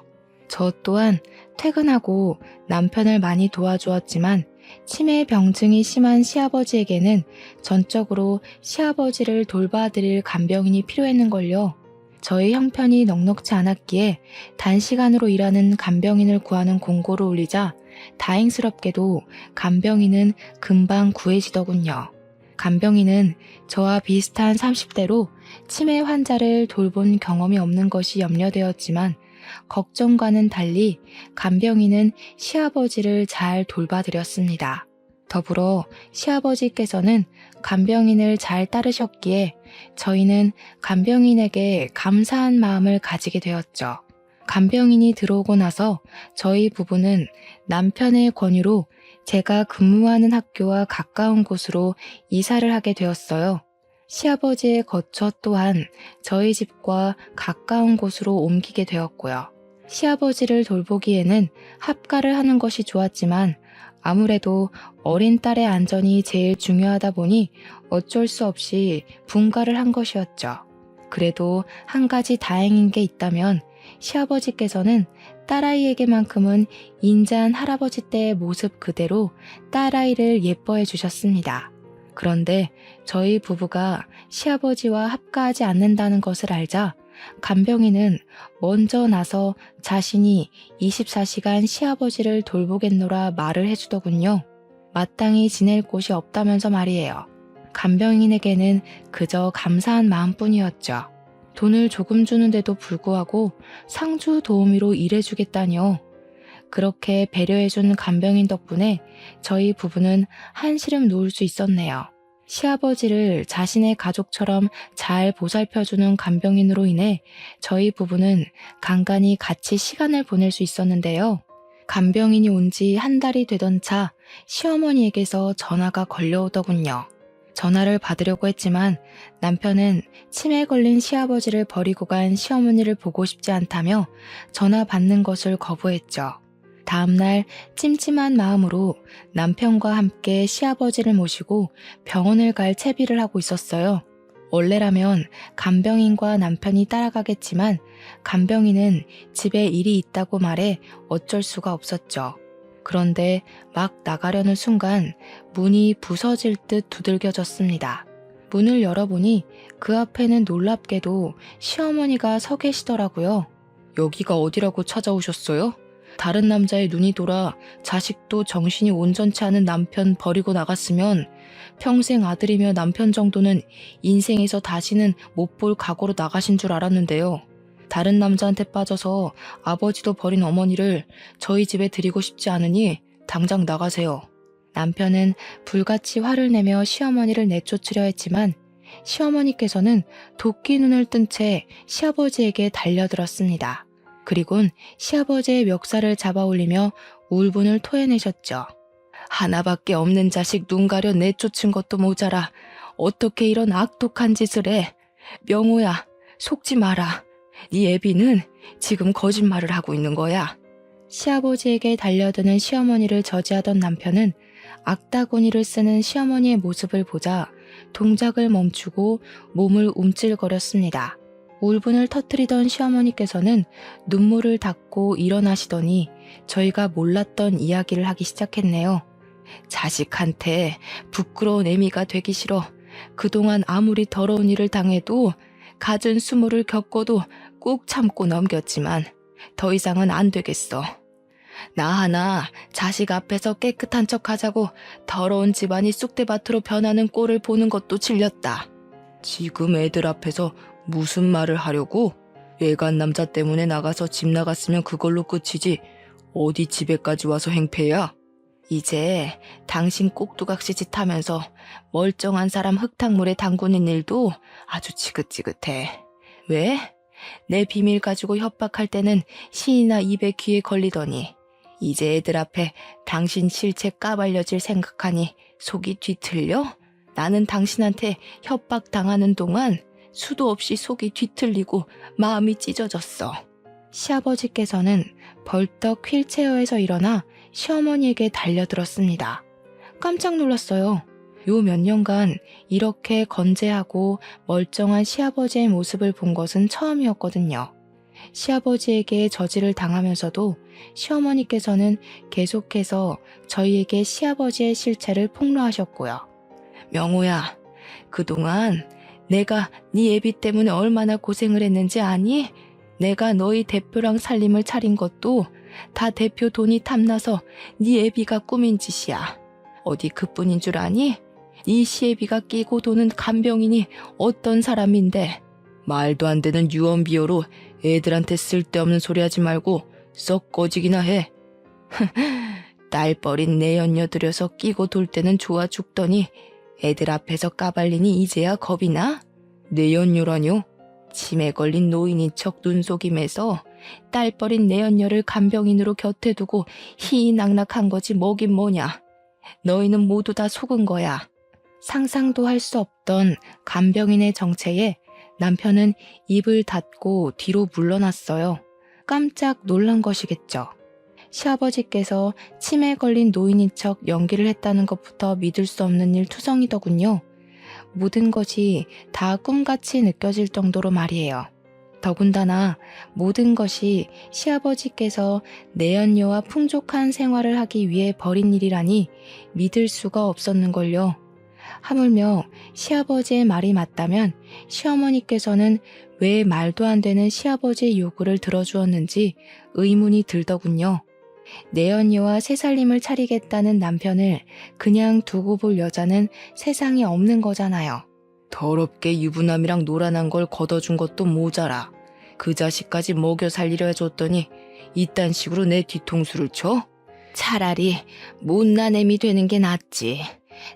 저 또한 퇴근하고 남편을 많이 도와주었지만 치매 병증이 심한 시아버지에게는 전적으로 시아버지를 돌봐드릴 간병인이 필요했는걸요. 저희 형편이 넉넉지 않았기에 단시간으로 일하는 간병인을 구하는 공고를 올리자 다행스럽게도 간병인은 금방 구해지더군요. 간병인은 저와 비슷한 30대로 치매 환자를 돌본 경험이 없는 것이 염려되었지만 걱정과는 달리 간병인은 시아버지를 잘 돌봐드렸습니다. 더불어 시아버지께서는 간병인을 잘 따르셨기에 저희는 간병인에게 감사한 마음을 가지게 되었죠. 간병인이 들어오고 나서 저희 부부는 남편의 권유로 제가 근무하는 학교와 가까운 곳으로 이사를 하게 되었어요. 시아버지의 거처 또한 저희 집과 가까운 곳으로 옮기게 되었고요. 시아버지를 돌보기에는 합가를 하는 것이 좋았지만 아무래도 어린 딸의 안전이 제일 중요하다 보니 어쩔 수 없이 분가를 한 것이었죠. 그래도 한 가지 다행인 게 있다면 시아버지께서는 딸아이에게만큼은 인자한 할아버지 때의 모습 그대로 딸아이를 예뻐해 주셨습니다. 그런데 저희 부부가 시아버지와 합가하지 않는다는 것을 알자 간병인은 먼저 나서 자신이 24시간 시아버지를 돌보겠노라 말을 해주더군요. 마땅히 지낼 곳이 없다면서 말이에요. 간병인에게는 그저 감사한 마음뿐이었죠. 돈을 조금 주는데도 불구하고 상주 도우미로 일해주겠다니요. 그렇게 배려해준 간병인 덕분에 저희 부부는 한시름 놓을 수 있었네요. 시아버지를 자신의 가족처럼 잘 보살펴주는 간병인으로 인해 저희 부부는 간간히 같이 시간을 보낼 수 있었는데요. 간병인이 온 지 한 달이 되던 차 시어머니에게서 전화가 걸려오더군요. 전화를 받으려고 했지만 남편은 치매에 걸린 시아버지를 버리고 간 시어머니를 보고 싶지 않다며 전화 받는 것을 거부했죠. 다음날 찜찜한 마음으로 남편과 함께 시아버지를 모시고 병원을 갈 채비를 하고 있었어요. 원래라면 간병인과 남편이 따라가겠지만 간병인은 집에 일이 있다고 말해 어쩔 수가 없었죠. 그런데 막 나가려는 순간 문이 부서질 듯 두들겨졌습니다. 문을 열어보니 그 앞에는 놀랍게도 시어머니가 서 계시더라고요. 여기가 어디라고 찾아오셨어요? 다른 남자의 눈이 돌아 자식도 정신이 온전치 않은 남편 버리고 나갔으면 평생 아들이며 남편 정도는 인생에서 다시는 못 볼 각오로 나가신 줄 알았는데요. 다른 남자한테 빠져서 아버지도 버린 어머니를 저희 집에 들이고 싶지 않으니 당장 나가세요. 남편은 불같이 화를 내며 시어머니를 내쫓으려 했지만 시어머니께서는 도끼 눈을 뜬 채 시아버지에게 달려들었습니다. 그리곤 시아버지의 멱살을 잡아 올리며 울분을 토해내셨죠. 하나밖에 없는 자식 눈 가려 내쫓은 것도 모자라 어떻게 이런 악독한 짓을 해. 명호야, 속지 마라. 네 애비는 지금 거짓말을 하고 있는 거야. 시아버지에게 달려드는 시어머니를 저지하던 남편은 악다구니를 쓰는 시어머니의 모습을 보자 동작을 멈추고 몸을 움찔거렸습니다. 울분을 터뜨리던 시어머니께서는 눈물을 닦고 일어나시더니 저희가 몰랐던 이야기를 하기 시작했네요. 자식한테 부끄러운 애미가 되기 싫어. 그동안 아무리 더러운 일을 당해도 갖은 수모를 겪어도 꾹 참고 넘겼지만 더 이상은 안 되겠어. 나 하나 자식 앞에서 깨끗한 척 하자고 더러운 집안이 쑥대밭으로 변하는 꼴을 보는 것도 질렸다. 지금 애들 앞에서 무슨 말을 하려고? 외간 남자 때문에 나가서 집 나갔으면 그걸로 끝이지. 어디 집에까지 와서 행패야? 이제 당신 꼭두각시 짓 하면서 멀쩡한 사람 흙탕물에 담그는 일도 아주 지긋지긋해. 왜? 내 비밀 가지고 협박할 때는 신이나 입에 귀에 걸리더니 이제 애들 앞에 당신 실체 까발려질 생각하니 속이 뒤틀려? 나는 당신한테 협박당하는 동안 수도 없이 속이 뒤틀리고 마음이 찢어졌어. 시아버지께서는 벌떡 휠체어에서 일어나 시어머니에게 달려들었습니다. 깜짝 놀랐어요. 요 몇 년간 이렇게 건재하고 멀쩡한 시아버지의 모습을 본 것은 처음이었거든요. 시아버지에게 저지를 당하면서도 시어머니께서는 계속해서 저희에게 시아버지의 실체를 폭로하셨고요. 명호야, 그동안 내가 네 애비 때문에 얼마나 고생을 했는지 아니? 내가 너희 대표랑 살림을 차린 것도 다 대표 돈이 탐나서 네 애비가 꾸민 짓이야. 어디 그뿐인 줄 아니? 네 시애비가 끼고 도는 간병인이 어떤 사람인데. 말도 안 되는 유언비어로 애들한테 쓸데없는 소리 하지 말고 썩 꺼지기나 해. 딸버린 내연녀 들여서 끼고 돌 때는 좋아 죽더니 애들 앞에서 까발리니 이제야 겁이 나? 내연녀라뇨? 치매 걸린 노인인 척 눈속임에서 딸버린 내연녀를 간병인으로 곁에 두고 희희낙낙한 거지 뭐긴 뭐냐. 너희는 모두 다 속은 거야. 상상도 할 수 없던 간병인의 정체에 남편은 입을 닫고 뒤로 물러났어요. 깜짝 놀란 것이겠죠. 시아버지께서 치매에 걸린 노인인 척 연기를 했다는 것부터 믿을 수 없는 일 투성이더군요. 모든 것이 다 꿈같이 느껴질 정도로 말이에요. 더군다나 모든 것이 시아버지께서 내연녀와 풍족한 생활을 하기 위해 벌인 일이라니 믿을 수가 없었는걸요. 하물며 시아버지의 말이 맞다면 시어머니께서는 왜 말도 안 되는 시아버지의 요구를 들어주었는지 의문이 들더군요. 내연녀와 새살림을 차리겠다는 남편을 그냥 두고 볼 여자는 세상에 없는 거잖아요. 더럽게 유부남이랑 노란한 걸 걷어준 것도 모자라. 그 자식까지 먹여 살리려 해줬더니 이딴 식으로 내 뒤통수를 쳐? 차라리 못난 애미 되는 게 낫지.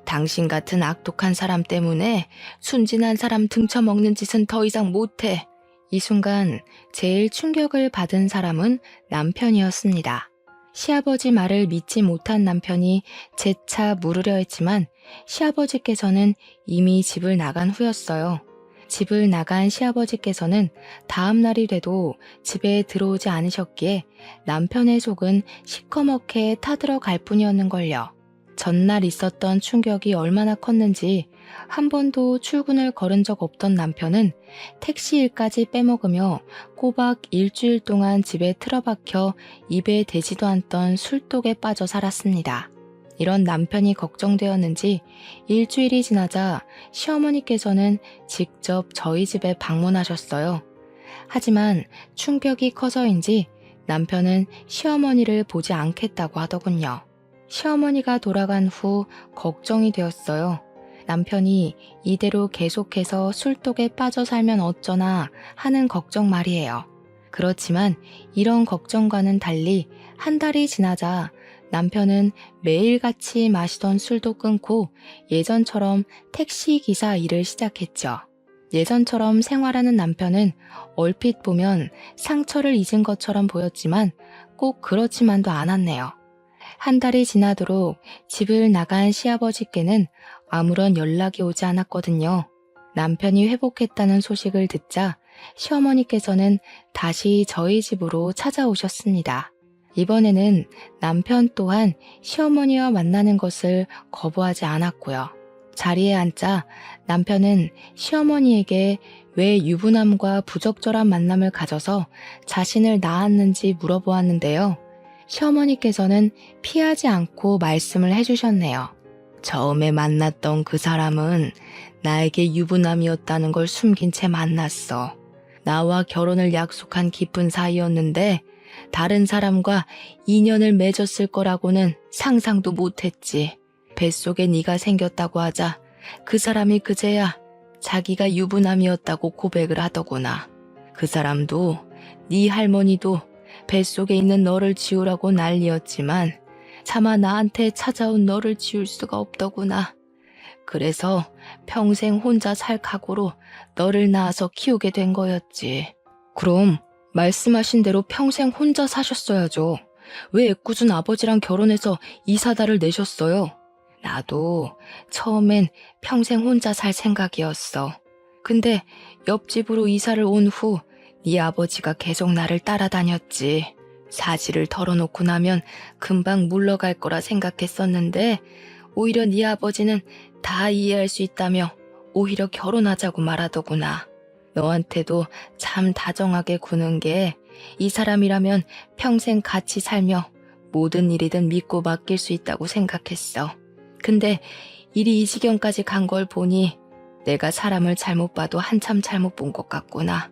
당신 같은 악독한 사람 때문에 순진한 사람 등쳐먹는 짓은 더 이상 못해. 이 순간 제일 충격을 받은 사람은 남편이었습니다. 시아버지 말을 믿지 못한 남편이 재차 물으려 했지만 시아버지께서는 이미 집을 나간 후였어요. 집을 나간 시아버지께서는 다음 날이 돼도 집에 들어오지 않으셨기에 남편의 속은 시커멓게 타들어갈 뿐이었는걸요. 전날 있었던 충격이 얼마나 컸는지 한 번도 출근을 걸은 적 없던 남편은 택시 일까지 빼먹으며 꼬박 일주일 동안 집에 틀어박혀 입에 대지도 않던 술독에 빠져 살았습니다. 이런 남편이 걱정되었는지 일주일이 지나자 시어머니께서는 직접 저희 집에 방문하셨어요. 하지만 충격이 커서인지 남편은 시어머니를 보지 않겠다고 하더군요. 시어머니가 돌아간 후 걱정이 되었어요. 남편이 이대로 계속해서 술독에 빠져 살면 어쩌나 하는 걱정 말이에요. 그렇지만 이런 걱정과는 달리 한 달이 지나자 남편은 매일같이 마시던 술도 끊고 예전처럼 택시기사 일을 시작했죠. 예전처럼 생활하는 남편은 얼핏 보면 상처를 잊은 것처럼 보였지만 꼭 그렇지만도 않았네요. 한 달이 지나도록 집을 나간 시아버지께는 아무런 연락이 오지 않았거든요. 남편이 회복했다는 소식을 듣자 시어머니께서는 다시 저희 집으로 찾아오셨습니다. 이번에는 남편 또한 시어머니와 만나는 것을 거부하지 않았고요. 자리에 앉자 남편은 시어머니에게 왜 유부남과 부적절한 만남을 가져서 자신을 낳았는지 물어보았는데요. 시어머니께서는 피하지 않고 말씀을 해주셨네요. 처음에 만났던 그 사람은 나에게 유부남이었다는 걸 숨긴 채 만났어. 나와 결혼을 약속한 깊은 사이였는데 다른 사람과 인연을 맺었을 거라고는 상상도 못했지. 뱃속에 네가 생겼다고 하자 그 사람이 그제야 자기가 유부남이었다고 고백을 하더구나. 그 사람도 네 할머니도 뱃속에 있는 너를 지우라고 난리였지만 차마 나한테 찾아온 너를 지울 수가 없더구나. 그래서 평생 혼자 살 각오로 너를 낳아서 키우게 된 거였지. 그럼 말씀하신 대로 평생 혼자 사셨어야죠. 왜 애꿎은 아버지랑 결혼해서 이사다를 내셨어요? 나도 처음엔 평생 혼자 살 생각이었어. 근데 옆집으로 이사를 온 후 네 아버지가 계속 나를 따라다녔지. 사실을 털어놓고 나면 금방 물러갈 거라 생각했었는데 오히려 네 아버지는 다 이해할 수 있다며 오히려 결혼하자고 말하더구나. 너한테도 참 다정하게 구는 게 이 사람이라면 평생 같이 살며 모든 일이든 믿고 맡길 수 있다고 생각했어. 근데 일이 이 지경까지 간 걸 보니 내가 사람을 잘못 봐도 한참 잘못 본 것 같구나.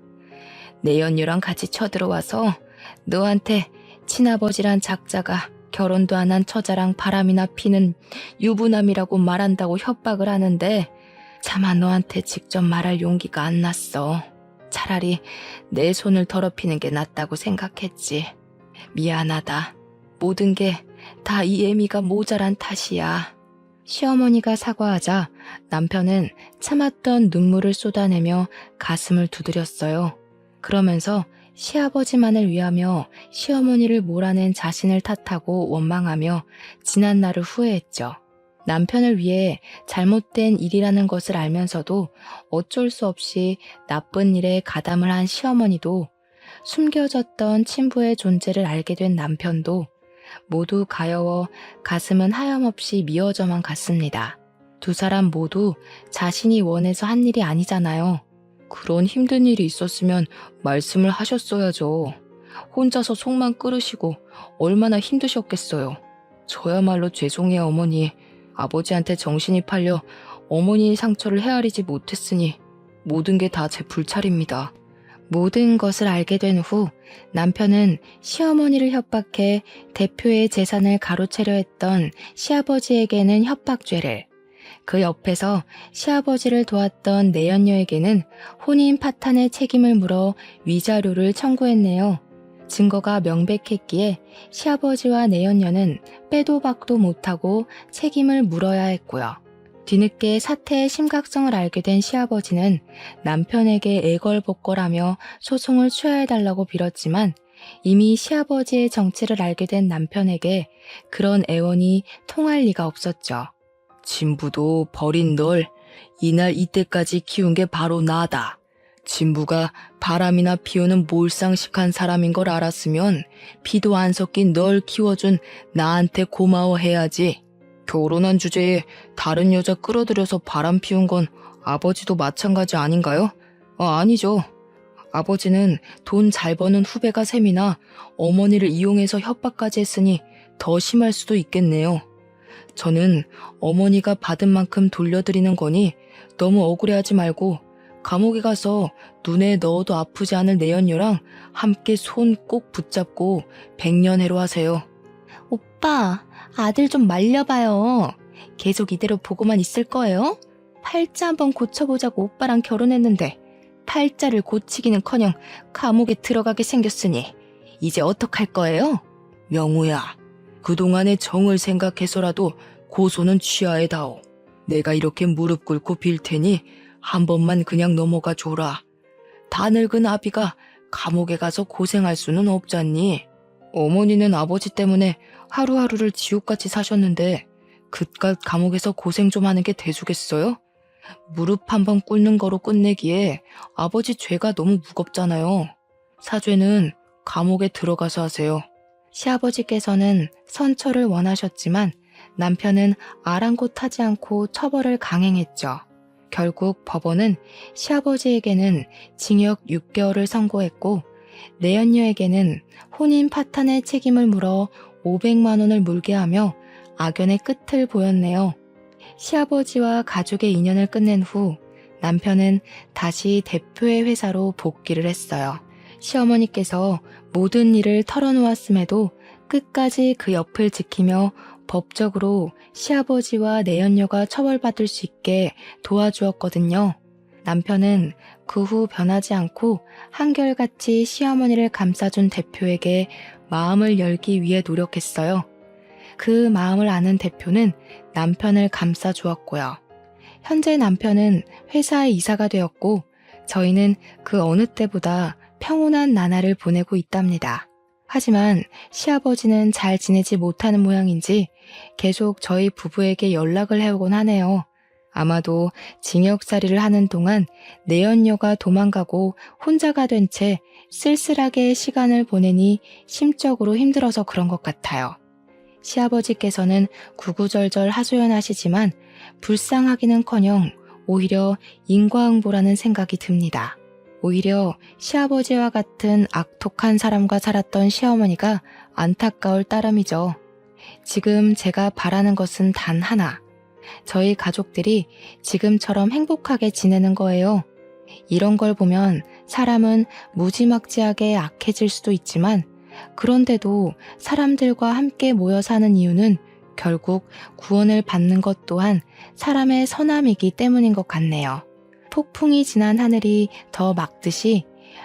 내연녀랑 같이 쳐들어와서 너한테 친아버지란 작자가 결혼도 안 한 처자랑 바람이나 피는 유부남이라고 말한다고 협박을 하는데 차마 너한테 직접 말할 용기가 안 났어. 차라리 내 손을 더럽히는 게 낫다고 생각했지. 미안하다. 모든 게 다 이 애미가 모자란 탓이야. 시어머니가 사과하자 남편은 참았던 눈물을 쏟아내며 가슴을 두드렸어요. 그러면서 시아버지만을 위하며 시어머니를 몰아낸 자신을 탓하고 원망하며 지난 날을 후회했죠. 남편을 위해 잘못된 일이라는 것을 알면서도 어쩔 수 없이 나쁜 일에 가담을 한 시어머니도 숨겨졌던 친부의 존재를 알게 된 남편도 모두 가여워 가슴은 하염없이 미어져만 갔습니다. 두 사람 모두 자신이 원해서 한 일이 아니잖아요. 그런 힘든 일이 있었으면 말씀을 하셨어야죠. 혼자서 속만 끓으시고 얼마나 힘드셨겠어요. 저야말로 죄송해요, 어머니. 아버지한테 정신이 팔려 어머니의 상처를 헤아리지 못했으니 모든 게 다 제 불찰입니다. 모든 것을 알게 된 후 남편은 시어머니를 협박해 대표의 재산을 가로채려 했던 시아버지에게는 협박죄를, 그 옆에서 시아버지를 도왔던 내연녀에게는 혼인 파탄의 책임을 물어 위자료를 청구했네요. 증거가 명백했기에 시아버지와 내연녀는 빼도 박도 못하고 책임을 물어야 했고요. 뒤늦게 사태의 심각성을 알게 된 시아버지는 남편에게 애걸복걸하며 소송을 취하해달라고 빌었지만 이미 시아버지의 정체를 알게 된 남편에게 그런 애원이 통할 리가 없었죠. 진부도 버린 널 이날 이때까지 키운 게 바로 나다. 진부가 바람이나 피우는 몰상식한 사람인 걸 알았으면 피도 안 섞인 널 키워준 나한테 고마워해야지. 결혼한 주제에 다른 여자 끌어들여서 바람 피운 건 아버지도 마찬가지 아닌가요? 아니죠. 아버지는 돈 잘 버는 후배가 셈이나 어머니를 이용해서 협박까지 했으니 더 심할 수도 있겠네요. 저는 어머니가 받은 만큼 돌려드리는 거니 너무 억울해하지 말고 감옥에 가서 눈에 넣어도 아프지 않을 내연녀랑 함께 손 꼭 붙잡고 백년해로 하세요. 오빠, 아들 좀 말려봐요. 계속 이대로 보고만 있을 거예요? 팔자 한번 고쳐보자고 오빠랑 결혼했는데 팔자를 고치기는커녕 감옥에 들어가게 생겼으니 이제 어떡할 거예요? 명우야, 그동안의 정을 생각해서라도 고소는 취하에다오. 내가 이렇게 무릎 꿇고 빌 테니 한 번만 그냥 넘어가 줘라. 다 늙은 아비가 감옥에 가서 고생할 수는 없잖니. 어머니는 아버지 때문에 하루하루를 지옥같이 사셨는데 그깟 감옥에서 고생 좀 하는 게 대수겠어요? 무릎 한 번 꿇는 거로 끝내기에 아버지 죄가 너무 무겁잖아요. 사죄는 감옥에 들어가서 하세요. 시아버지께서는 선처를 원하셨지만 남편은 아랑곳하지 않고 처벌을 강행했죠. 결국 법원은 시아버지에게는 징역 6개월을 선고했고 내연녀에게는 혼인 파탄의 책임을 물어 500만 원을 물게 하며 악연의 끝을 보였네요. 시아버지와 가족의 인연을 끝낸 후 남편은 다시 대표의 회사로 복귀를 했어요. 시어머니께서 모든 일을 털어놓았음에도 끝까지 그 옆을 지키며 법적으로 시아버지와 내연녀가 처벌받을 수 있게 도와주었거든요. 남편은 그 후 변하지 않고 한결같이 시어머니를 감싸준 대표에게 마음을 열기 위해 노력했어요. 그 마음을 아는 대표는 남편을 감싸주었고요. 현재 남편은 회사의 이사가 되었고 저희는 그 어느 때보다 평온한 나날을 보내고 있답니다. 하지만 시아버지는 잘 지내지 못하는 모양인지 계속 저희 부부에게 연락을 해오곤 하네요. 아마도 징역살이를 하는 동안 내연녀가 도망가고 혼자가 된 채 쓸쓸하게 시간을 보내니 심적으로 힘들어서 그런 것 같아요. 시아버지께서는 구구절절 하소연하시지만 불쌍하기는커녕 오히려 인과응보라는 생각이 듭니다. 오히려 시아버지와 같은 악독한 사람과 살았던 시어머니가 안타까울 따름이죠. 지금 제가 바라는 것은 단 하나. 저희 가족들이 지금처럼 행복하게 지내는 거예요. 이런 걸 보면 사람은 무지막지하게 악해질 수도 있지만 그런데도 사람들과 함께 모여 사는 이유는 결국 구원을 받는 것 또한 사람의 선함이기 때문인 것 같네요. 폭풍이 지난 하늘이 더 막듯이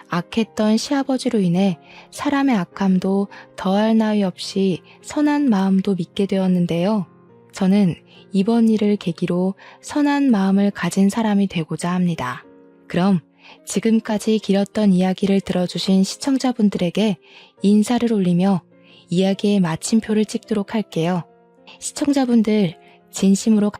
악했던 시아버지로 인해 사람의 악함도 더할 나위 없이 선한 마음도 믿게 되었는데요. 저는 이번 일을 계기로 선한 마음을 가진 사람이 되고자 합니다. 그럼 지금까지 길었던 이야기를 들어주신 시청자분들에게 인사를 올리며 이야기의 마침표를 찍도록 할게요. 시청자분들 진심으로